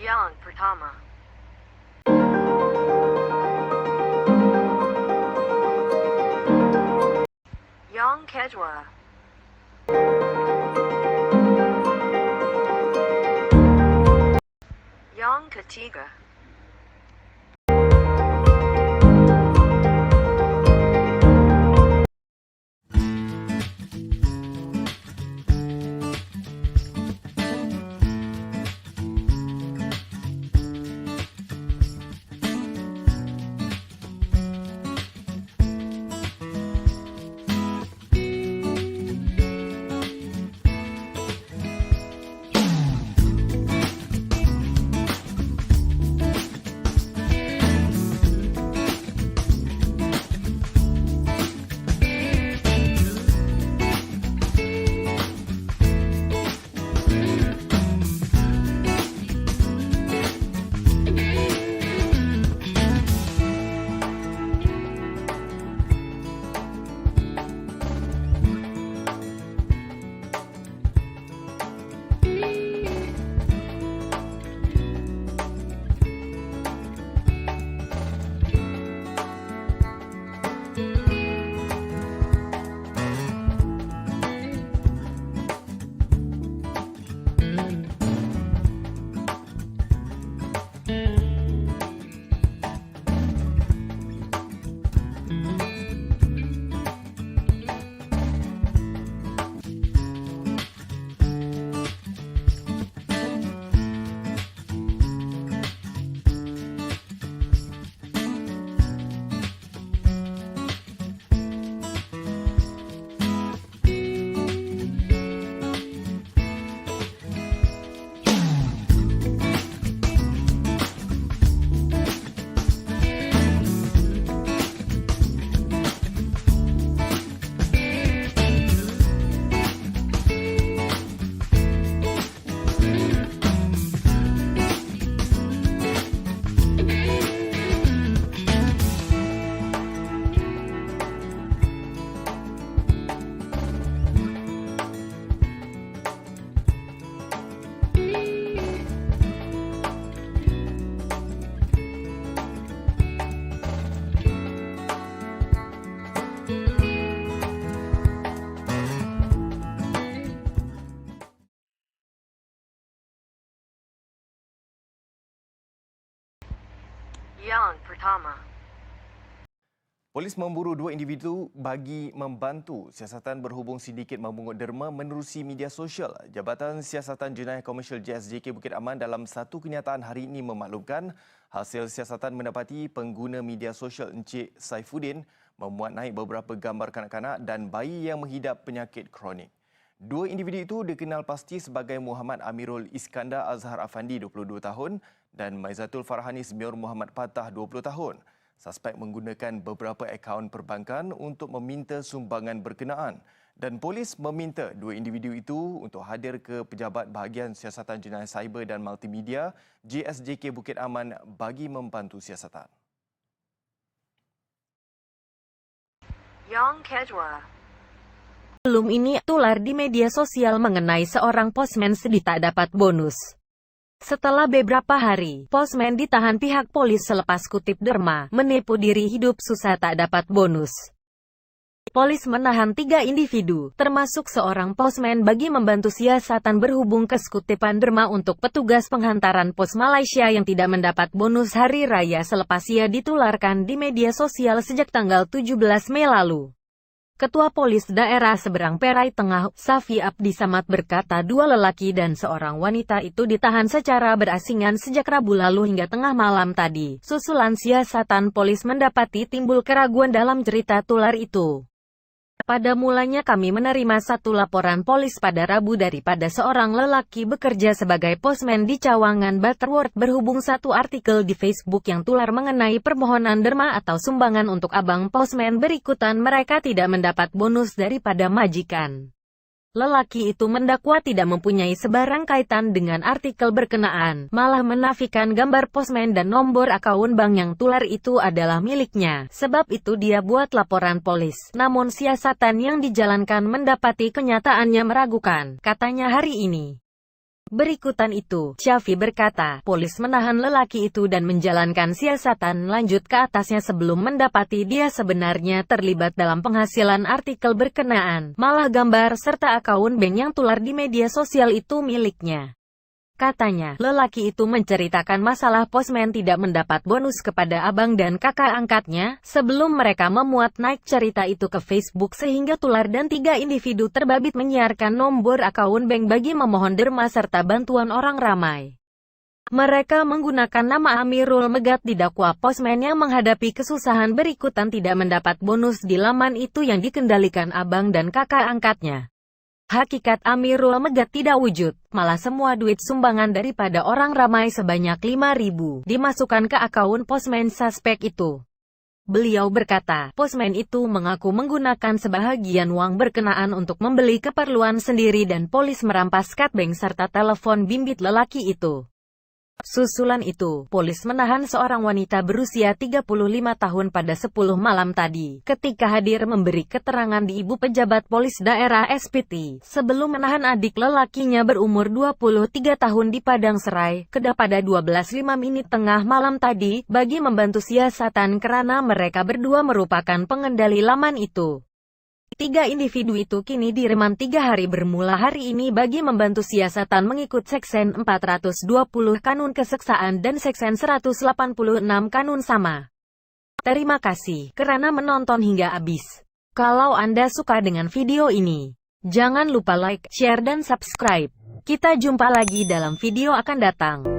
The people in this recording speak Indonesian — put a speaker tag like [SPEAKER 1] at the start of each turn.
[SPEAKER 1] Yang pertama. Yang kedua. Yang ketiga. Yang pertama.
[SPEAKER 2] Polis memburu dua individu bagi membantu siasatan berhubung sindiket memungut derma menerusi media sosial. Jabatan Siasatan Jenayah Komersial JSJK Bukit Aman dalam satu kenyataan hari ini memaklumkan hasil siasatan mendapati pengguna media sosial Encik Saifuddin memuat naik beberapa gambar kanak-kanak dan bayi yang menghidap penyakit kronik. Dua individu itu dikenal pasti sebagai Muhammad Amirul Iskandar Azhar Afandi 22 tahun dan Maizatul Farhani Semiur Muhammad Patah 20 tahun. Suspek menggunakan beberapa akaun perbankan untuk meminta sumbangan berkenaan dan polis meminta dua individu itu untuk hadir ke Pejabat Bahagian Siasatan Jenayah Cyber dan Multimedia JSJK Bukit Aman bagi membantu siasatan.
[SPEAKER 1] Yang kedua.
[SPEAKER 3] Belum ini tular di media sosial mengenai seorang posmen sedih tak dapat bonus. Setelah beberapa hari, posmen ditahan pihak polis selepas kutip derma, menipu diri hidup susah tak dapat bonus. Polis menahan 3 individu, termasuk seorang posmen bagi membantu siasatan berhubung kesuktipan derma untuk petugas penghantaran pos Malaysia yang tidak mendapat bonus hari raya selepas ia ditularkan di media sosial sejak tanggal 17 Mei lalu. Ketua Polis Daerah Seberang Perai Tengah, Safi Abdi Samad berkata 2 lelaki dan seorang wanita itu ditahan secara berasingan sejak Rabu lalu hingga tengah malam tadi. Susulan siasatan polis mendapati timbul keraguan dalam cerita tular itu. Pada mulanya kami menerima 1 laporan polis pada Rabu daripada seorang lelaki bekerja sebagai posmen di Cawangan Butterworth berhubung 1 artikel di Facebook yang tular mengenai permohonan derma atau sumbangan untuk abang posmen berikutan mereka tidak mendapat bonus daripada majikan. Lelaki itu mendakwa tidak mempunyai sebarang kaitan dengan artikel berkenaan, malah menafikan gambar posmen dan nomor akun bank yang tular itu adalah miliknya. Sebab itu dia buat laporan polis. Namun siasatan yang dijalankan mendapati kenyataannya meragukan, katanya hari ini. Berikutan itu, Syafi berkata, polis menahan lelaki itu dan menjalankan siasatan lanjut ke atasnya sebelum mendapati dia sebenarnya terlibat dalam penghasilan artikel berkenaan, malah gambar serta akun bank yang tular di media sosial itu miliknya. Katanya, lelaki itu menceritakan masalah posmen tidak mendapat bonus kepada abang dan kakak angkatnya, sebelum mereka memuat naik cerita itu ke Facebook sehingga tular dan 3 individu terbabit menyiarkan nomor akun bank bagi memohon derma serta bantuan orang ramai. Mereka menggunakan nama Amirul Megat didakwa posmen yang menghadapi kesusahan berikutan tidak mendapat bonus di laman itu yang dikendalikan abang dan kakak angkatnya. Hakikat Amirul Megat tidak wujud, malah semua duit sumbangan daripada orang ramai sebanyak 5.000 dimasukkan ke akun posmen suspek itu. Beliau berkata, posmen itu mengaku menggunakan sebahagian uang berkenaan untuk membeli keperluan sendiri dan polis merampas kad bank serta telepon bimbit lelaki itu. Susulan itu, polis menahan seorang wanita berusia 35 tahun pada 10 malam tadi, ketika hadir memberi keterangan di Ibu Pejabat Polis Daerah SPT, sebelum menahan adik lelakinya berumur 23 tahun di Padang Serai, pada 12.05 tengah malam tadi, bagi membantu siasatan karena mereka berdua merupakan pengendali laman itu. 3 individu itu kini diremand 3 hari bermula hari ini bagi membantu siasatan mengikut Seksyen 420 Kanun Keseksaan dan Seksyen 186 Kanun Sama. Terima kasih karena menonton hingga habis. Kalau Anda suka dengan video ini, jangan lupa like, share dan subscribe. Kita jumpa lagi dalam video akan datang.